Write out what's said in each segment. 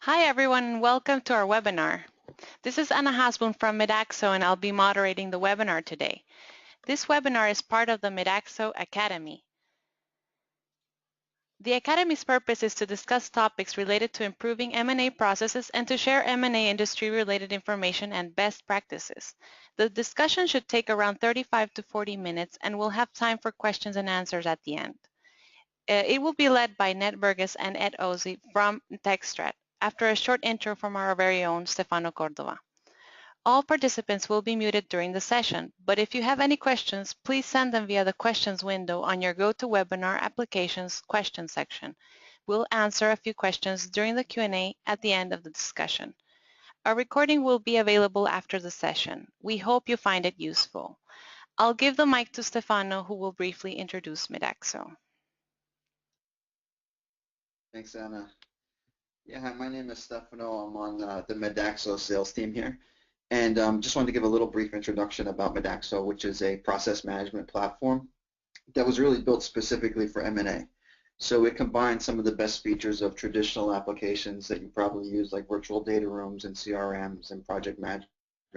Hi everyone and welcome to our webinar. This is Anna Hasbun from Midaxo and I'll be moderating the webinar today. This webinar is part of the Midaxo Academy. The Academy's purpose is to discuss topics related to improving M&A processes and to share M&A industry-related information and best practices. The discussion should take around 35 to 40 minutes and we'll have time for questions and answers at the end. It will be led by Burgess and Ossie from TechStrat, after a short intro from our very own Stefano Cordova. All participants will be muted during the session, but if you have any questions, please send them via the questions window on your GoToWebinar application's question section. We'll answer a few questions during the Q&A at the end of the discussion. A recording will be available after the session. We hope you find it useful. I'll give the mic to Stefano, who will briefly introduce Midaxo. Thanks, Anna. Yeah, hi, my name is Stefano. I'm on the Midaxo sales team here. And just wanted to give a little brief introduction about Midaxo, which is a process management platform that was really built specifically for M&A. So it combines some of the best features of traditional applications that you probably use, like virtual data rooms and CRMs and project management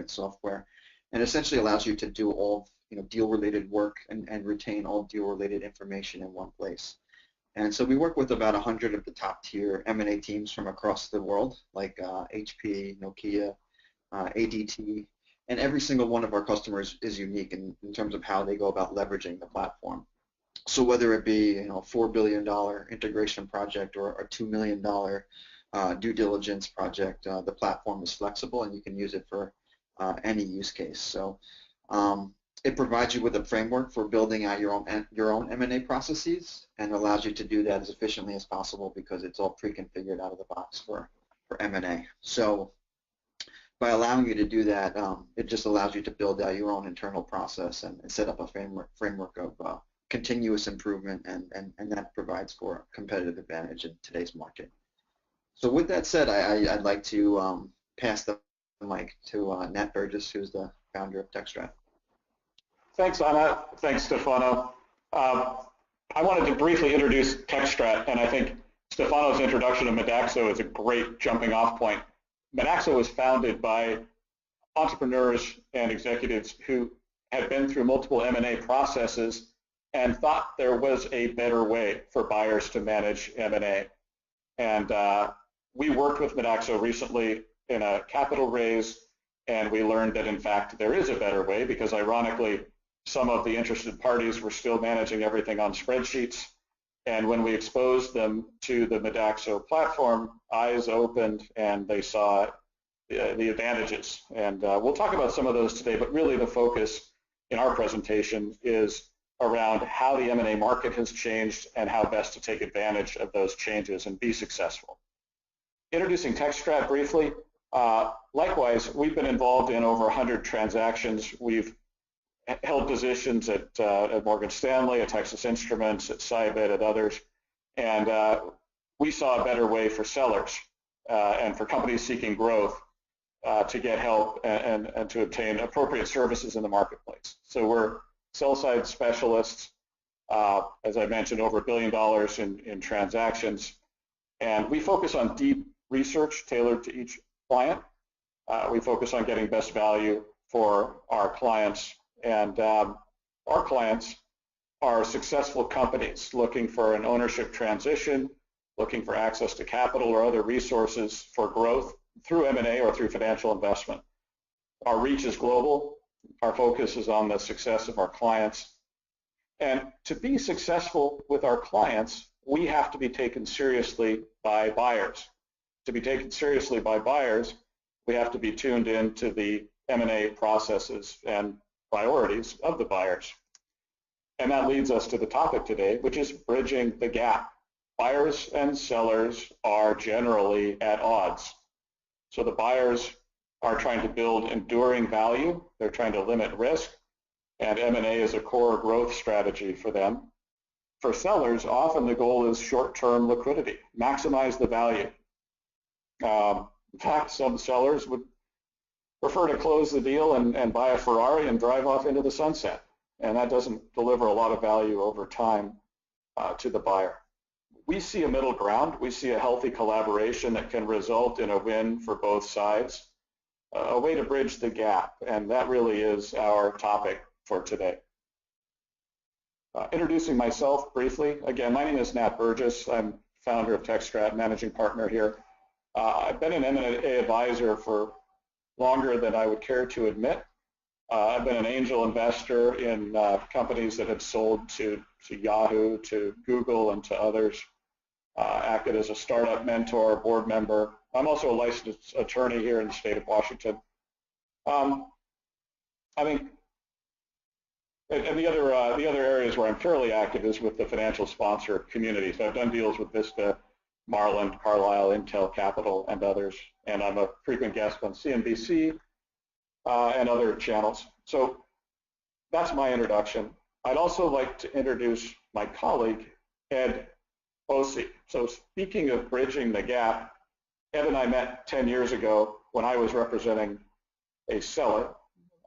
software, and essentially allows you to do all deal-related work and retain all deal-related information in one place. And so we work with about 100 of the top-tier M&A teams from across the world, like HP, Nokia, ADT, and every single one of our customers is unique in terms of how they go about leveraging the platform. So whether it be a $4 billion integration project or a $2 million due diligence project, the platform is flexible and you can use it for any use case. So it provides you with a framework for building out your own M&A processes and allows you to do that as efficiently as possible because it's all pre-configured out of the box for M&A. So by allowing you to do that, it just allows you to build out your own internal process and set up a framework of continuous improvement, and that provides for a competitive advantage in today's market. So with that said, I'd like to pass the mic to Nat Burgess, who's the founder of TechStrat. Thanks, Anna. Thanks, Stefano. I wanted to briefly introduce TechStrat, and I think Stefano's introduction of Midaxo is a great jumping off point. Midaxo was founded by entrepreneurs and executives who had been through multiple M&A processes and thought there was a better way for buyers to manage M&A. And we worked with Midaxo recently in a capital raise, and we learned that, in fact, there is a better way because, ironically, some of the interested parties were still managing everything on spreadsheets. And when we exposed them to the Midaxo platform, eyes opened and they saw the advantages. And we'll talk about some of those today, but really the focus in our presentation is around how the M&A market has changed and how best to take advantage of those changes and be successful. Introducing TechStrat briefly, likewise, we've been involved in over 100 transactions. We've held positions at Morgan Stanley, at Texas Instruments, at Cybit, at others, and we saw a better way for sellers and for companies seeking growth to get help and to obtain appropriate services in the marketplace. So we're sell-side specialists, as I mentioned, over $1 billion in transactions, and we focus on deep research tailored to each client. We focus on getting best value for our clients. And our clients are successful companies looking for an ownership transition, looking for access to capital or other resources for growth through M&A or through financial investment. Our reach is global. Our focus is on the success of our clients. And to be successful with our clients, we have to be taken seriously by buyers. To be taken seriously by buyers, we have to be tuned into the M&A processes and priorities of the buyers. And that leads us to the topic today, which is bridging the gap. Buyers and sellers are generally at odds. So the buyers are trying to build enduring value, they're trying to limit risk, and M&A is a core growth strategy for them. For sellers, often the goal is short-term liquidity, maximize the value. In fact, some sellers would prefer to close the deal and buy a Ferrari and drive off into the sunset. And that doesn't deliver a lot of value over time to the buyer. we see a middle ground. We see a healthy collaboration that can result in a win for both sides, a way to bridge the gap, and that really is our topic for today. Introducing myself briefly, again, my name is Nat Burgess. I'm founder of TechStrat, managing partner here. I've been an M&A advisor for longer than I would care to admit. I've been an angel investor in companies that have sold to Yahoo, to Google, and to others. Acted as a startup mentor, board member. I'm also a licensed attorney here in the state of Washington. I think, and the other areas where I'm fairly active is with the financial sponsor community. So I've done deals with Vista, Marlin, Carlyle, Intel Capital, and others. And I'm a frequent guest on CNBC and other channels. So that's my introduction. I'd also like to introduce my colleague, Ed Ossie. So speaking of bridging the gap, Ed and I met 10 years ago when I was representing a seller,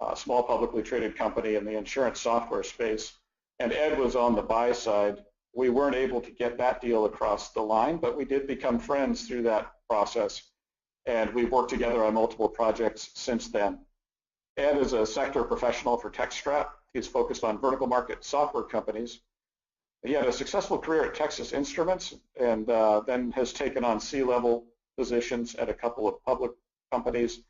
a small publicly traded company in the insurance software space, and Ed was on the buy side. We weren't able to get that deal across the line, but we did become friends through that process, and we've worked together on multiple projects since then. Ed is a sector professional for TechStrat. He's focused on vertical market software companies. He had a successful career at Texas Instruments and then has taken on C-level positions at a couple of public companies,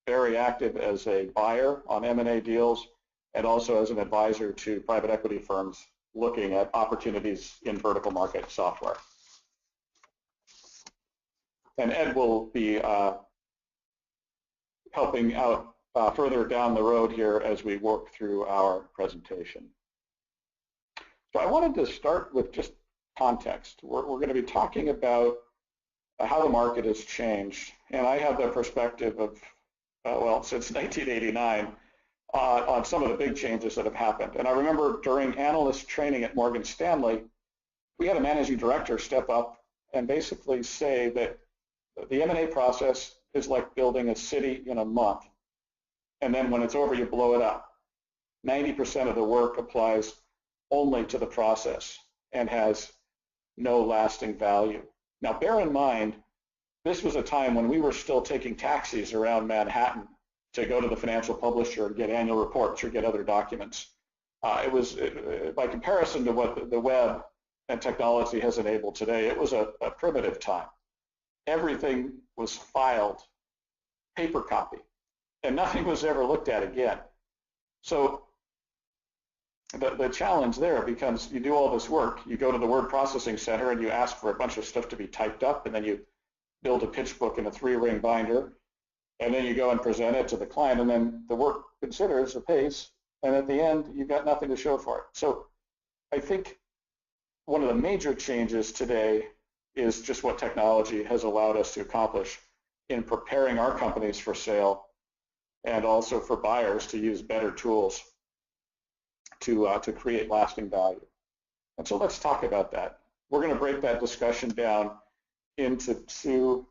very active as a buyer on M&A deals and also as an advisor to private equity firms looking at opportunities in vertical market software. And Ed will be helping out further down the road here as we work through our presentation. So I wanted to start with just context. We're going to be talking about how the market has changed, and I have the perspective of, well, since 1989 on some of the big changes that have happened. And I remember during analyst training at Morgan Stanley, we had a managing director step up and basically say that the M&A process is like building a city in a month, and then when it's over, you blow it up. 90% of the work applies only to the process and has no lasting value. Now, bear in mind, this was a time when we were still taking taxis around Manhattan to go to the financial publisher and get annual reports or get other documents. It was, by comparison to what the web and technology has enabled today, it was a primitive time. Everything was filed, paper copy, and nothing was ever looked at again. So the challenge there becomes you do all this work, you go to the word processing center and you ask for a bunch of stuff to be typed up, and then you build a pitch book in a 3-ring binder, and then you go and present it to the client, and then the work considers or pays, and at the end you've got nothing to show for it. So I think one of the major changes today is just what technology has allowed us to accomplish in preparing our companies for sale and also for buyers to use better tools to create lasting value. And so let's talk about that. We're going to break that discussion down into 2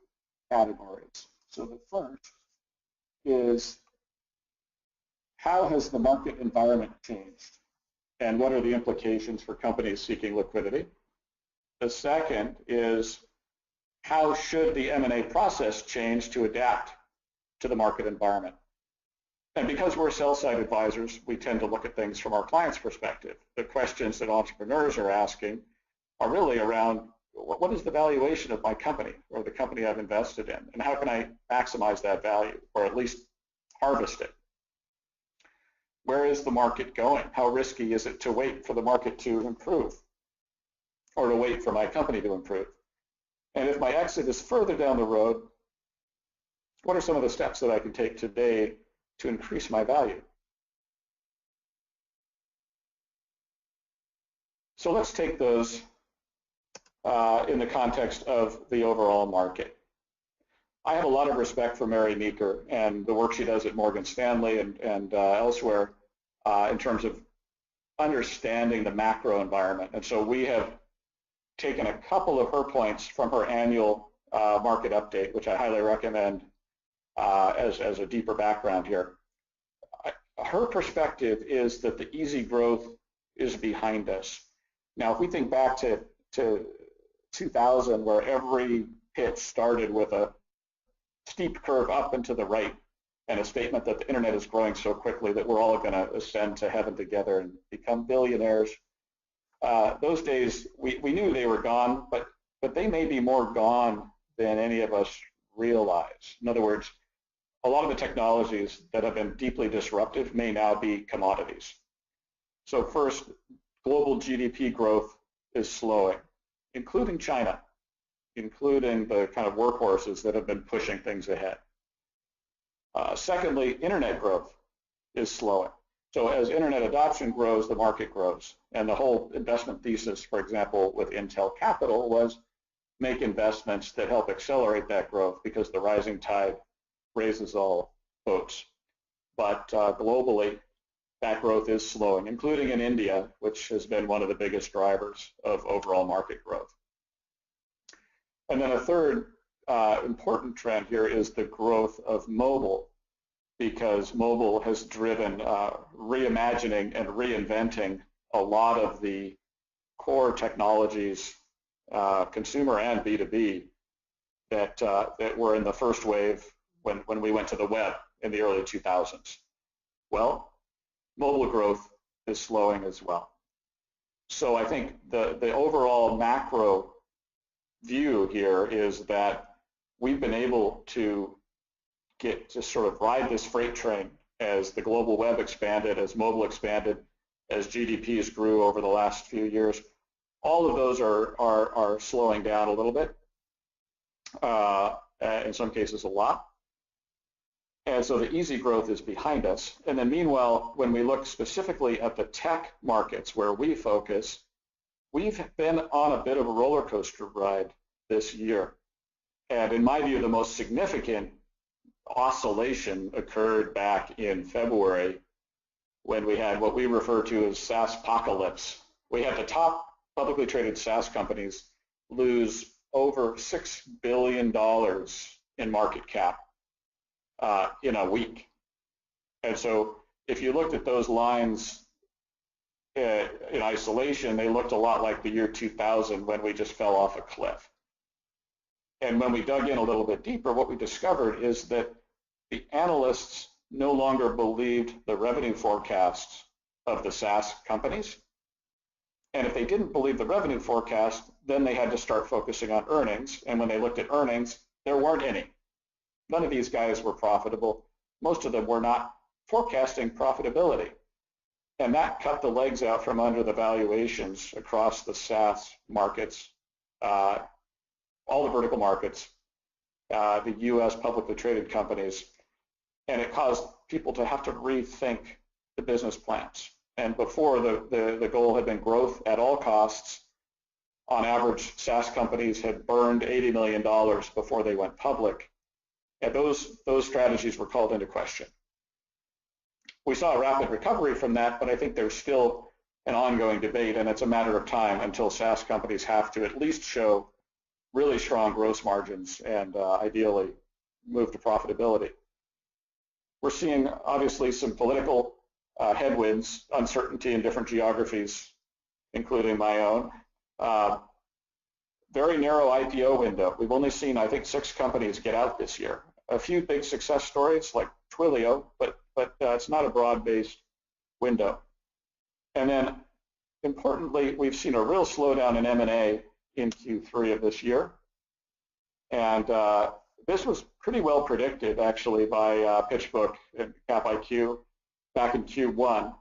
categories. So the first is, how has the market environment changed and what are the implications for companies seeking liquidity? The second is, how should the M&A process change to adapt to the market environment? And because we're sell-side advisors, we tend to look at things from our client's perspective. The questions that entrepreneurs are asking are really around, what is the valuation of my company or the company I've invested in, and how can I maximize that value or at least harvest it? Where is the market going? How risky is it to wait for the market to improve or to wait for my company to improve? And if my exit is further down the road, what are some of the steps that I can take today to increase my value? So let's take those in the context of the overall market. I have a lot of respect for Mary Meeker and the work she does at Morgan Stanley and elsewhere in terms of understanding the macro environment. And so we have taken a couple of her points from her annual market update, which I highly recommend as a deeper background here. Her perspective is that the easy growth is behind us. Now, if we think back to 2000 where every pitch started with a steep curve up and to the right and a statement that the internet is growing so quickly that we're all going to ascend to heaven together and become billionaires. Those days, we knew they were gone, but they may be more gone than any of us realize. In other words, a lot of the technologies that have been deeply disruptive may now be commodities. So first, global GDP growth is slowing, including China, including the kind of workhorses that have been pushing things ahead. Secondly, internet growth is slowing. So as internet adoption grows, the market grows. And the whole investment thesis, for example, with Intel Capital was make investments that help accelerate that growth because the rising tide raises all boats. But globally, that growth is slowing, including in India, which has been one of the biggest drivers of overall market growth. And then a third important trend here is the growth of mobile, because mobile has driven reimagining and reinventing a lot of the core technologies, consumer and B2B, that were in the first wave when we went to the web in the early 2000s. Well, mobile growth is slowing as well. So I think the overall macro view here is that we've been able to sort of ride this freight train as the global web expanded, as mobile expanded, as GDPs grew over the last few years. All of those are slowing down a little bit, in some cases a lot. And so the easy growth is behind us. And then meanwhile, when we look specifically at the tech markets where we focus, we've been on a bit of a roller coaster ride this year. And in my view, the most significant oscillation occurred back in February when we had what we refer to as SaaS-pocalypse. We had the top publicly traded SaaS companies lose over $6 billion in market cap in a week. And so if you looked at those lines in isolation, they looked a lot like the year 2000 when we just fell off a cliff. And when we dug in a little bit deeper, what we discovered is that the analysts no longer believed the revenue forecasts of the SaaS companies. And if they didn't believe the revenue forecast, then they had to start focusing on earnings. And when they looked at earnings, there weren't any. None of these guys were profitable. Most of them were not forecasting profitability. And that cut the legs out from under the valuations across the SaaS markets, all the vertical markets, the US publicly traded companies, and it caused people to have to rethink the business plans. And before, the goal had been growth at all costs. On average, SaaS companies had burned $80 million before they went public. And those strategies were called into question. We saw a rapid recovery from that, but I think there's still an ongoing debate, and it's a matter of time until SaaS companies have to at least show really strong gross margins and ideally move to profitability. We're seeing obviously some political headwinds, uncertainty in different geographies, including my own. Very narrow IPO window. We've only seen, I think, 6 companies get out this year. A few big success stories like Twilio, but it's not a broad-based window. And then, importantly, we've seen a real slowdown in M&A in Q3 of this year. And this was pretty well predicted, actually, by PitchBook and CapIQ back in Q1.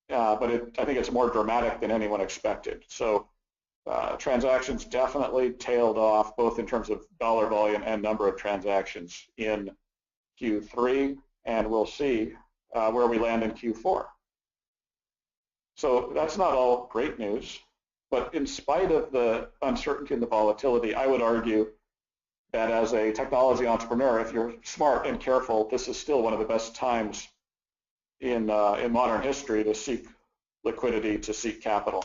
But I think it's more dramatic than anyone expected. So transactions definitely tailed off, both in terms of dollar volume and number of transactions in Q3, and we'll see where we land in Q4. So that's not all great news, but in spite of the uncertainty and the volatility, I would argue that as a technology entrepreneur, if you're smart and careful, this is still one of the best times in modern history to seek liquidity, to seek capital.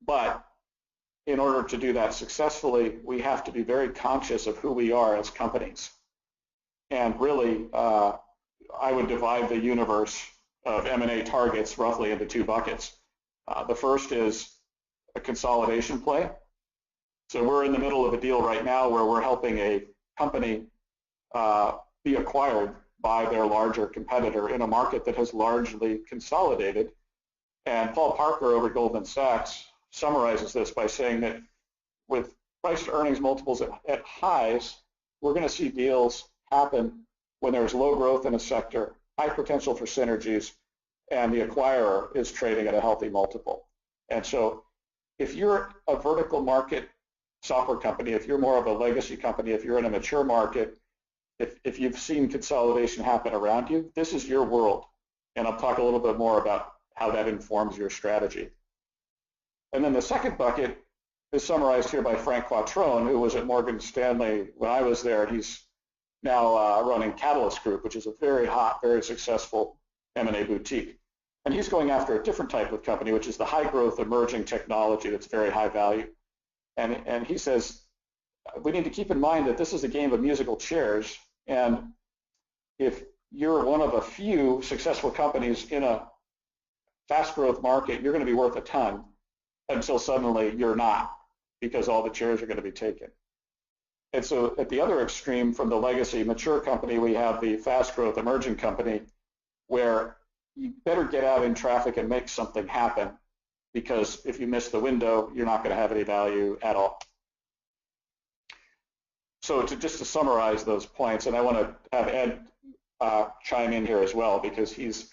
But in order to do that successfully, we have to be very conscious of who we are as companies. And really, I would divide the universe of M&A targets roughly into 2 buckets. The first is a consolidation play. So we're in the middle of a deal right now where we're helping a company be acquired by their larger competitor in a market that has largely consolidated. And Paul Parker over at Goldman Sachs summarizes this by saying that with price to earnings multiples at highs, we're going to see deals happen when there's low growth in a sector, high potential for synergies, and the acquirer is trading at a healthy multiple. And so if you're a vertical market software company, if you're more of a legacy company, if you're in a mature market, if you've seen consolidation happen around you, this is your world. And I'll talk a little bit more about how that informs your strategy. And then the second bucket is summarized here by Frank Quattrone, who was at Morgan Stanley when I was there, and he's now running Catalyst Group, which is a very hot, very successful M&A boutique. And he's going after a different type of company, which is the high growth emerging technology that's very high value. And he says, we need to keep in mind that this is a game of musical chairs, and if you're one of a few successful companies in a fast growth market, you're going to be worth a ton until suddenly you're not, because all the chairs are going to be taken. And so at the other extreme, from the legacy mature company, we have the fast growth emerging company, where you better get out in traffic and make something happen, because if you miss the window, you're not going to have any value at all. So just to summarize those points, and I want to have Ed chime in here as well, because he's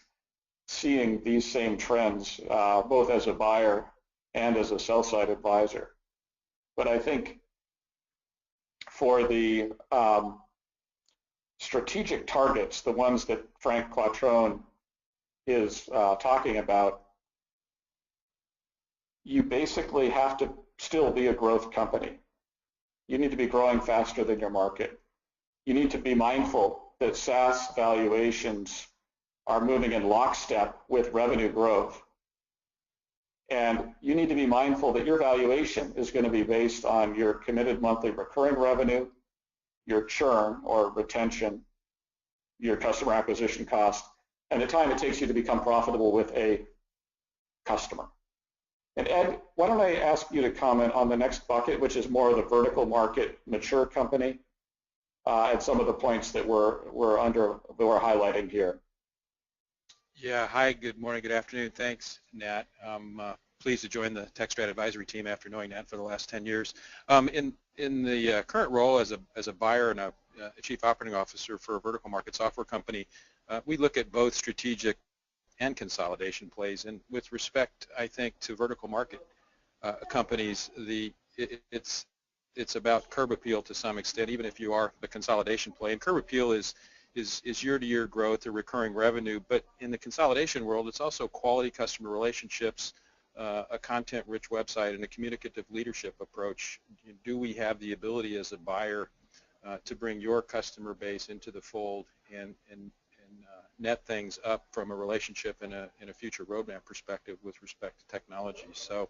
seeing these same trends both as a buyer and as a sell-side advisor. But I think for the strategic targets, the ones that Frank Quattrone is talking about, you basically have to still be a growth company. You need to be growing faster than your market. You need to be mindful that SaaS valuations are moving in lockstep with revenue growth. And you need to be mindful that your valuation is going to be based on your committed monthly recurring revenue, your churn or retention, your customer acquisition cost, and the time it takes you to become profitable with a customer. And Ed, why don't I ask you to comment on the next bucket, which is more of the vertical market mature company, and some of the points that we're highlighting here. Yeah, hi, good morning, good afternoon. Thanks, Nat. I'm pleased to join the TechStrat advisory team after knowing Nat for the last 10 years. In the current role as a buyer and a chief operating officer for a vertical market software company, we look at both strategic and consolidation plays. And with respect, I think, to vertical market companies, it's about curb appeal to some extent, even if you are the consolidation play. And curb appeal is year-to-year growth or recurring revenue. But in the consolidation world, it's also quality customer relationships, a content-rich website, and a communicative leadership approach. Do we have the ability as a buyer to bring your customer base into the fold and net things up from a relationship and a future roadmap perspective with respect to technology? So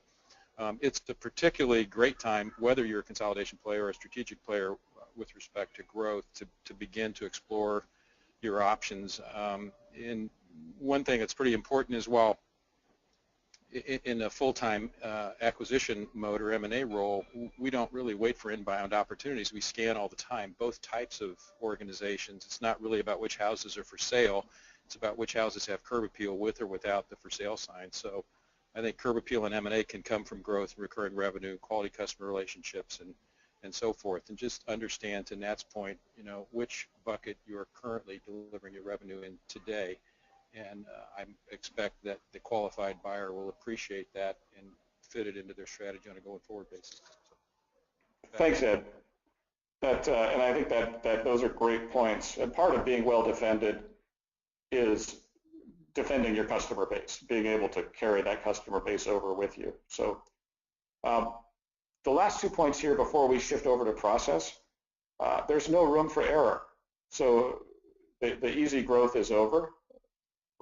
it's a particularly great time, whether you're a consolidation player or a strategic player with respect to growth, to begin to explore your options. And one thing that's pretty important is, while in a full-time acquisition mode or M&A role, we don't really wait for inbound opportunities. We scan all the time, both types of organizations. It's not really about which houses are for sale. It's about which houses have curb appeal with or without the for sale sign. So I think curb appeal and M&A can come from growth, recurring revenue, quality customer relationships, and so forth. And just understand, to Nat's point, which bucket you are currently delivering your revenue in today. And I expect that the qualified buyer will appreciate that and fit it into their strategy on a going forward basis. So, thanks, Ed. And I think that those are great points. And part of being well defended is defending your customer base, being able to carry that customer base over with you. So the last 2 points here before we shift over to process, there's no room for error. So the easy growth is over.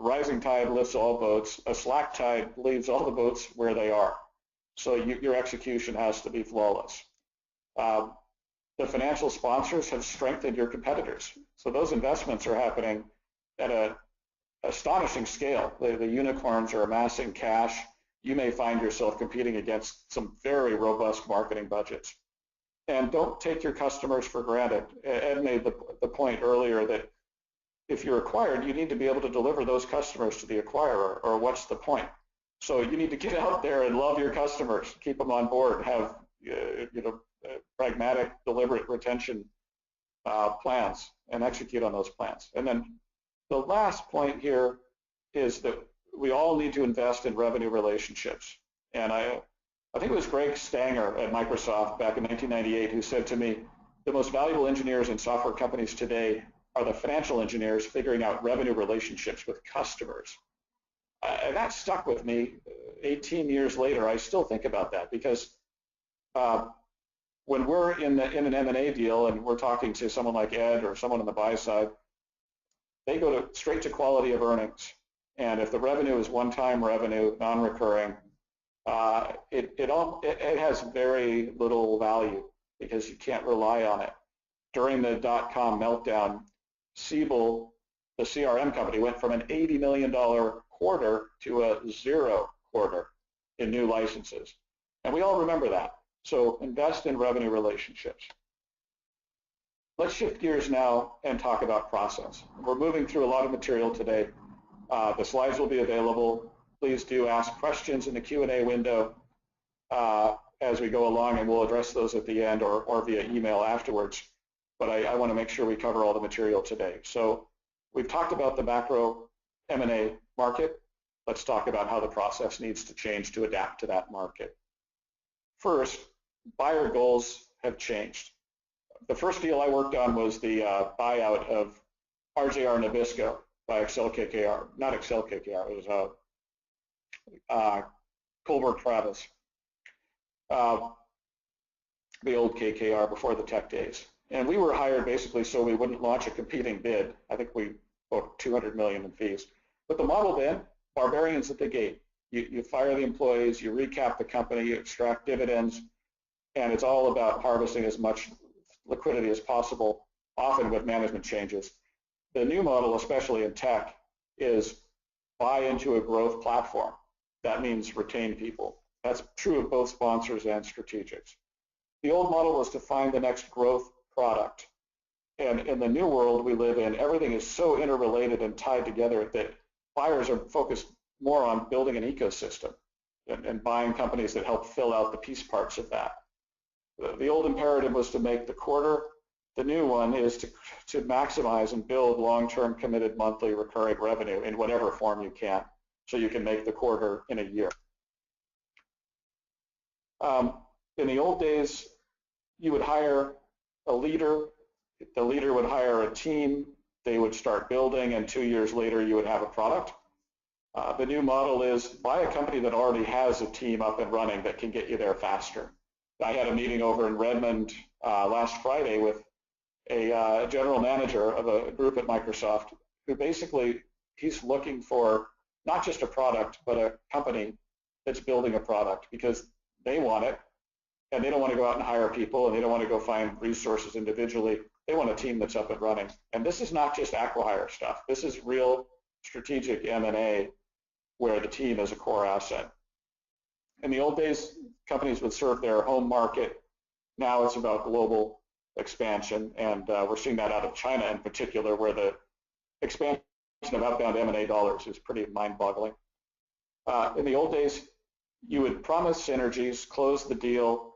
Rising tide lifts all boats. A slack tide leaves all the boats where they are. So your execution has to be flawless. The financial sponsors have strengthened your competitors. So those investments are happening at an astonishing scale. The unicorns are amassing cash. You may find yourself competing against some very robust marketing budgets. And don't take your customers for granted. Ed made the point earlier that if you're acquired, you need to be able to deliver those customers to the acquirer, or what's the point? So you need to get out there and love your customers, keep them on board, have pragmatic, deliberate retention plans, and execute on those plans. And then the last point here is that we all need to invest in revenue relationships. And I think it was Greg Stanger at Microsoft back in 1998 who said to me, the most valuable engineers in software companies today are the financial engineers figuring out revenue relationships with customers. And that stuck with me 18 years later. I still think about that because when we're in an M&A deal and we're talking to someone like Ed or someone on the buy side, they go straight to quality of earnings. And if the revenue is one-time revenue, non-recurring, it has very little value because you can't rely on it. During the dot-com meltdown, Siebel, the CRM company, went from an $80 million quarter to a 0 quarter in new licenses. And we all remember that. So invest in revenue relationships. Let's shift gears now and talk about process. We're moving through a lot of material today. The slides will be available. Please do ask questions in the Q&A window as we go along, and we'll address those at the end or via email afterwards. But I want to make sure we cover all the material today. So we've talked about the macro M&A market. Let's talk about how the process needs to change to adapt to that market. First, buyer goals have changed. The first deal I worked on was the buyout of RJR Nabisco by Excel KKR. Not Excel KKR, it was Colbert Travis, the old KKR before the tech days. And we were hired basically so we wouldn't launch a competing bid. I think we booked $200 million in fees. But the model then, barbarians at the gate. You fire the employees, you recap the company, you extract dividends, and it's all about harvesting as much liquidity as possible, often with management changes. The new model, especially in tech, is buy into a growth platform. That means retain people. That's true of both sponsors and strategics. The old model was to find the next growth product. And in the new world we live in, everything is so interrelated and tied together that buyers are focused more on building an ecosystem and buying companies that help fill out the piece parts of that. The old imperative was to make the quarter. The new one is to maximize and build long-term committed monthly recurring revenue in whatever form you can, so you can make the quarter in a year. In the old days, you would hire a leader, the leader would hire a team, they would start building, and 2 years later you would have a product. The new model is buy a company that already has a team up and running that can get you there faster. I had a meeting over in Redmond last Friday with a general manager of a group at Microsoft who basically, he's looking for not just a product, but a company that's building a product because they want it, and they don't want to go out and hire people, and they don't want to go find resources individually. They want a team that's up and running. And this is not just acqui-hire stuff. This is real strategic M&A where the team is a core asset. In the old days, companies would serve their home market. Now it's about global expansion, and we're seeing that out of China in particular, where the expansion of outbound M&A dollars is pretty mind-boggling. In the old days, you would promise synergies, close the deal,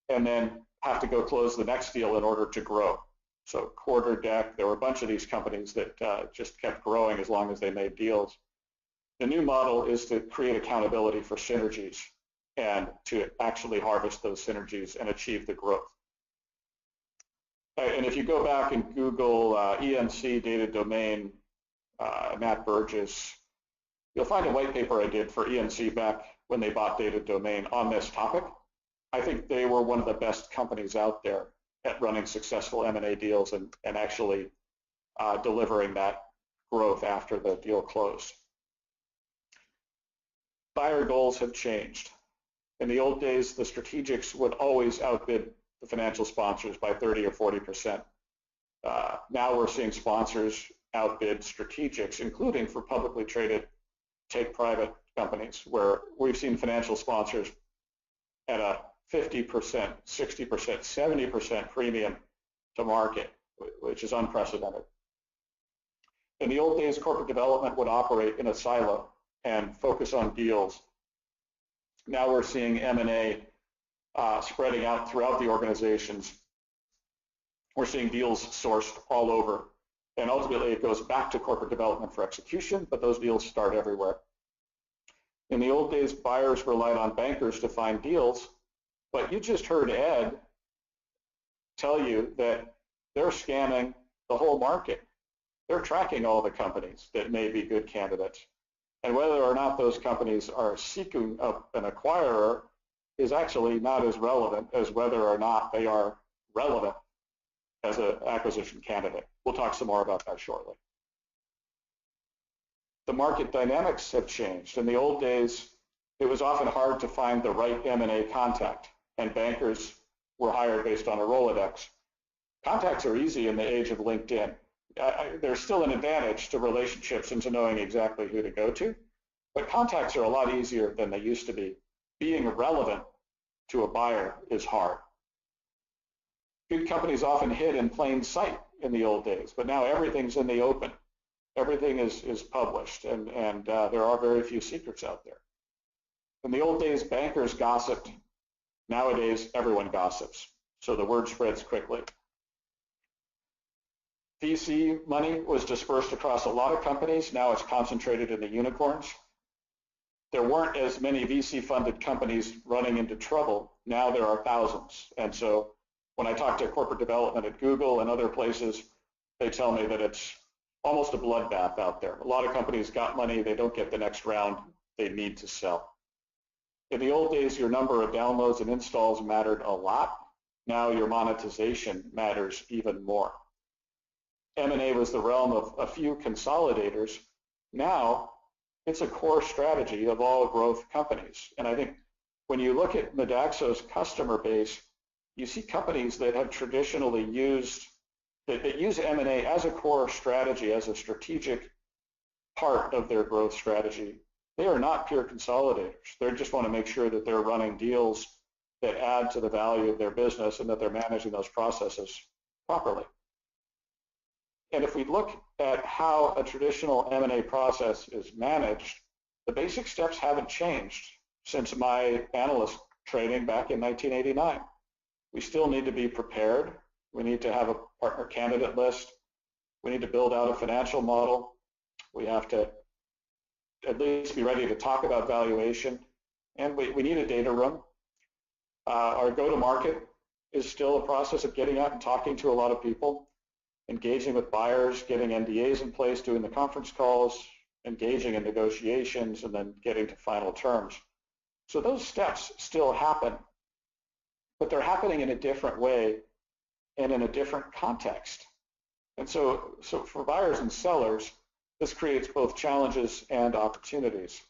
and then have to go close the next deal in order to grow. So QuarterDeck, there were a bunch of these companies that just kept growing as long as they made deals. The new model is to create accountability for synergies and to actually harvest those synergies and achieve the growth. And if you go back and Google ENC data domain, Matt Burgess, you'll find a white paper I did for ENC back when they bought data domain on this topic. I think they were one of the best companies out there at running successful M&A deals and actually delivering that growth after the deal closed. Buyer goals have changed. In the old days, the strategics would always outbid the financial sponsors by 30 or 40%. Now we're seeing sponsors outbid strategics, including for publicly traded take-private companies, where we've seen financial sponsors at a 50%, 60%, 70% premium to market, which is unprecedented. In the old days, corporate development would operate in a silo and focus on deals. Now we're seeing M&A spreading out throughout the organizations. We're seeing deals sourced all over, and ultimately it goes back to corporate development for execution, but those deals start everywhere. In the old days, buyers relied on bankers to find deals, but you just heard Ed tell you that they're scanning the whole market. They're tracking all the companies that may be good candidates. And whether or not those companies are seeking an acquirer is actually not as relevant as whether or not they are relevant as an acquisition candidate. We'll talk some more about that shortly. The market dynamics have changed. In the old days, it was often hard to find the right M&A contact, and bankers were hired based on a Rolodex. Contacts are easy in the age of LinkedIn. There's still an advantage to relationships and to knowing exactly who to go to, but contacts are a lot easier than they used to be. Being relevant to a buyer is hard. Good companies often hid in plain sight in the old days, but now everything's in the open. Everything is published, and there are very few secrets out there. In the old days, bankers gossiped. Nowadays, everyone gossips, so the word spreads quickly. VC money was dispersed across a lot of companies. Now it's concentrated in the unicorns. There weren't as many VC-funded companies running into trouble. Now there are thousands. And so when I talk to corporate development at Google and other places, they tell me that it's almost a bloodbath out there. A lot of companies got money. They don't get the next round. They need to sell. In the old days, your number of downloads and installs mattered a lot. Now your monetization matters even more. M&A was the realm of a few consolidators. Now it's a core strategy of all growth companies. And I think when you look at Midaxo's customer base, you see companies that have traditionally used, that use M&A as a core strategy, as a strategic part of their growth strategy. They are not pure consolidators. They just want to make sure that they're running deals that add to the value of their business and that they're managing those processes properly. And if we look at how a traditional M&A process is managed, the basic steps haven't changed since my analyst training back in 1989. We still need to be prepared. We need to have a partner candidate list. We need to build out a financial model. We have to at least be ready to talk about valuation. And we need a data room. Our go-to-market is still a process of getting out and talking to a lot of people, engaging with buyers, getting NDAs in place, doing the conference calls, engaging in negotiations, and then getting to final terms. So those steps still happen, but they're happening in a different way and in a different context. And so for buyers and sellers, this creates both challenges and opportunities.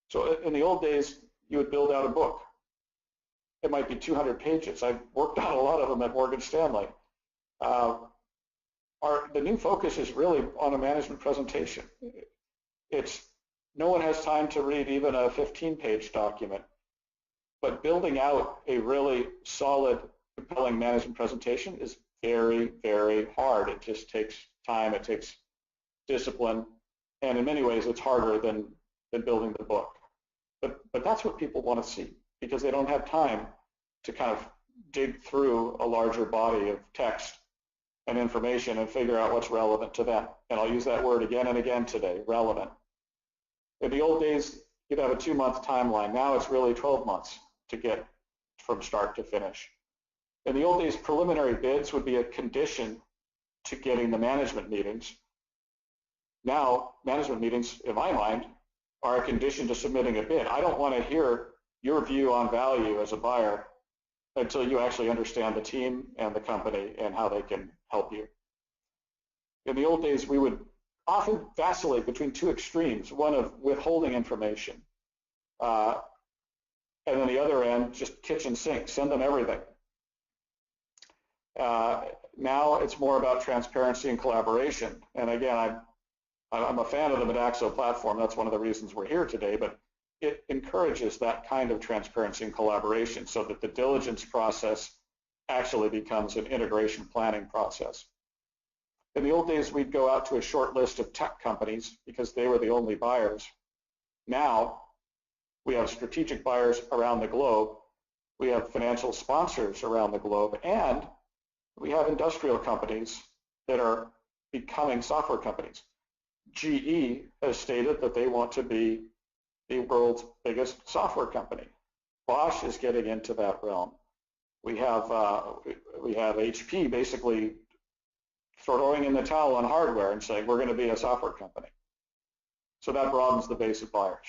So in the old days, you would build out a book. It might be 200 pages. I've worked on a lot of them at Morgan Stanley. The new focus is really on a management presentation. No one has time to read even a 15-page document, but building out a really solid, compelling management presentation is very, very hard. It just takes time, it takes discipline, and in many ways it's harder than building the book. But that's what people want to see, because they don't have time to kind of dig through a larger body of text and information and figure out what's relevant to them. And I'll use that word again and again today, relevant. In the old days, you'd have a 2-month timeline. Now it's really 12 months to get from start to finish. In the old days, preliminary bids would be a condition to getting the management meetings. Now, management meetings, in my mind, are a condition to submitting a bid. I don't want to hear your view on value as a buyer until you actually understand the team and the company and how they can help you. In the old days, we would often vacillate between two extremes, one of withholding information, and then the other end, just kitchen sink, send them everything. Now it's more about transparency and collaboration. And again, I'm a fan of the Midaxo platform. That's one of the reasons we're here today, but it encourages that kind of transparency and collaboration so that the diligence process actually becomes an integration planning process. In the old days, we'd go out to a short list of tech companies because they were the only buyers. Now, we have strategic buyers around the globe, we have financial sponsors around the globe, and we have industrial companies that are becoming software companies. GE has stated that they want to be the world's biggest software company. Bosch is getting into that realm. We have HP basically throwing in the towel on hardware and saying we're going to be a software company. So that broadens the base of buyers.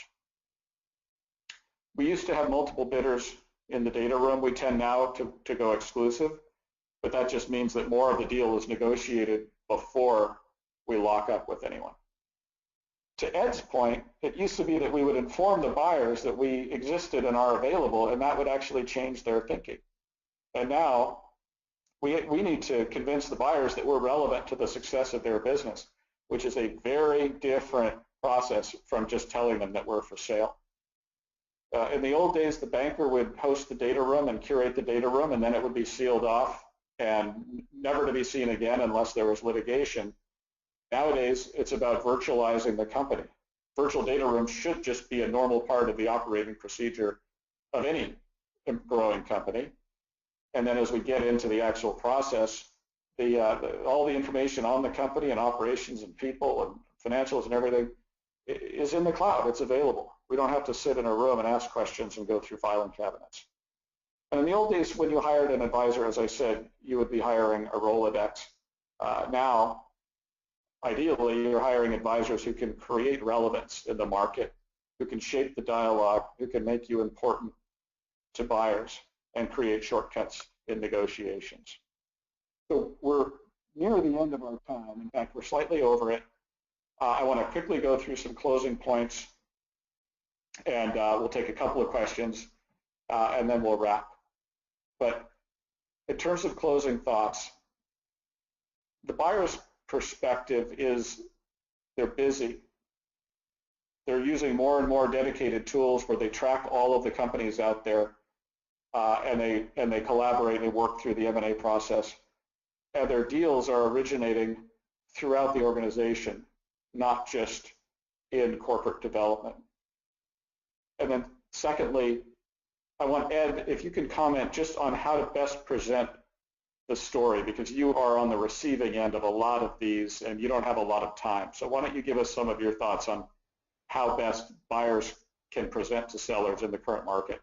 We used to have multiple bidders in the data room. We tend now to go exclusive, but that just means that more of the deal is negotiated before we lock up with anyone. To Ed's point, it used to be that we would inform the buyers that we existed and are available, and that would actually change their thinking. And now we need to convince the buyers that we're relevant to the success of their business, which is a very different process from just telling them that we're for sale. In the old days, the banker would host the data room and curate the data room, and then it would be sealed off and never to be seen again unless there was litigation. Nowadays, it's about virtualizing the company. Virtual data rooms should just be a normal part of the operating procedure of any growing company. And then as we get into the actual process, all the information on the company and operations and people and financials and everything is in the cloud. It's available. We don't have to sit in a room and ask questions and go through filing cabinets. And in the old days, when you hired an advisor, as I said, you would be hiring a Rolodex. Now, ideally, you're hiring advisors who can create relevance in the market, who can shape the dialogue, who can make you important to buyers and create shortcuts in negotiations. So we're near the end of our time. In fact, we're slightly over it. I want to quickly go through some closing points, and we'll take a couple of questions, and then we'll wrap. But in terms of closing thoughts, the buyer's perspective is they're busy. They're using more and more dedicated tools where they track all of the companies out there, and they collaborate and work through the M&A process. And their deals are originating throughout the organization, not just in corporate development. And then secondly, I want Ed, if you can comment just on how to best present the story, because you are on the receiving end of a lot of these and you don't have a lot of time. So why don't you give us some of your thoughts on how best buyers can present to sellers in the current market?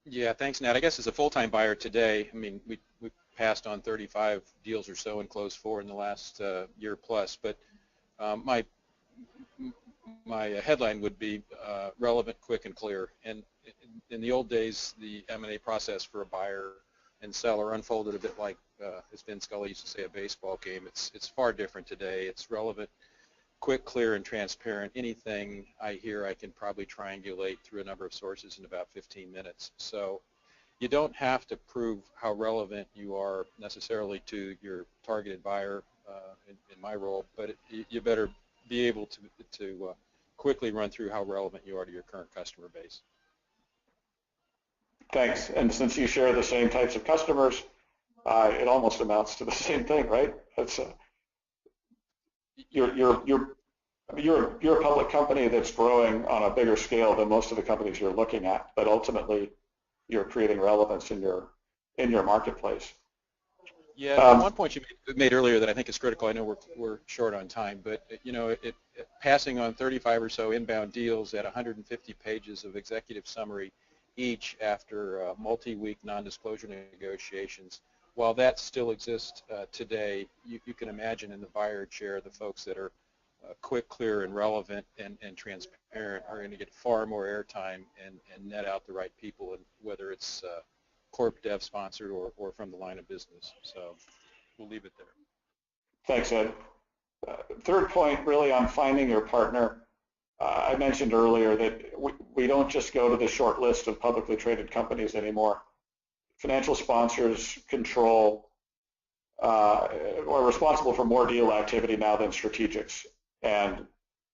Yeah, thanks, Nat. I guess as a full-time buyer today, I mean, we passed on 35 deals or so and closed 4 in the last year plus, but my headline would be relevant, quick, and clear. And in the old days, the M&A process for a buyer and seller unfolded a bit like, as Vin Scully used to say, a baseball game. It's far different today. It's relevant, quick, clear, and transparent. Anything I hear, I can probably triangulate through a number of sources in about 15 minutes. So you don't have to prove how relevant you are necessarily to your targeted buyer in my role, but you better be able to quickly run through how relevant you are to your current customer base. Thanks. And since you share the same types of customers, it almost amounts to the same thing, right? That's you're a public company that's growing on a bigger scale than most of the companies you're looking at, but ultimately you're creating relevance in your marketplace. Yeah, one point you made earlier that I think is critical. I know we're short on time, but you know, passing on 35 or so inbound deals at 150 pages of executive summary each after multi-week non-disclosure negotiations. While that still exists today, you can imagine in the buyer chair, the folks that are quick, clear, and relevant and transparent are going to get far more airtime and net out the right people, and whether it's corp dev sponsored or from the line of business. So we'll leave it there. Thanks, Ed. Third point, really on finding your partner. I mentioned earlier that we don't just go to the short list of publicly traded companies anymore. Financial sponsors control or are responsible for more deal activity now than strategics. And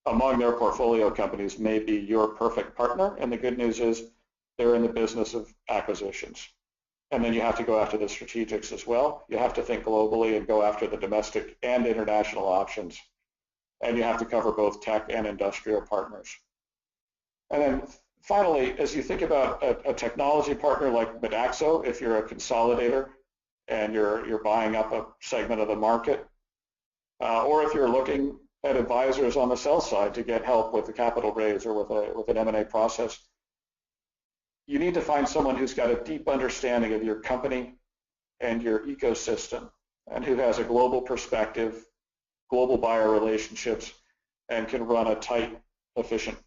among their portfolio companies may be your perfect partner, and the good news is they're in the business of acquisitions. And then you have to go after the strategics as well. You have to think globally and go after the domestic and international options. And you have to cover both tech and industrial partners. And then finally, as you think about a technology partner like Midaxo, if you're a consolidator and you're buying up a segment of the market, or if you're looking at advisors on the sell side to get help with the capital raise or with an M&A process, you need to find someone who's got a deep understanding of your company and your ecosystem, and who has a global perspective, global buyer relationships, and can run a tight, efficient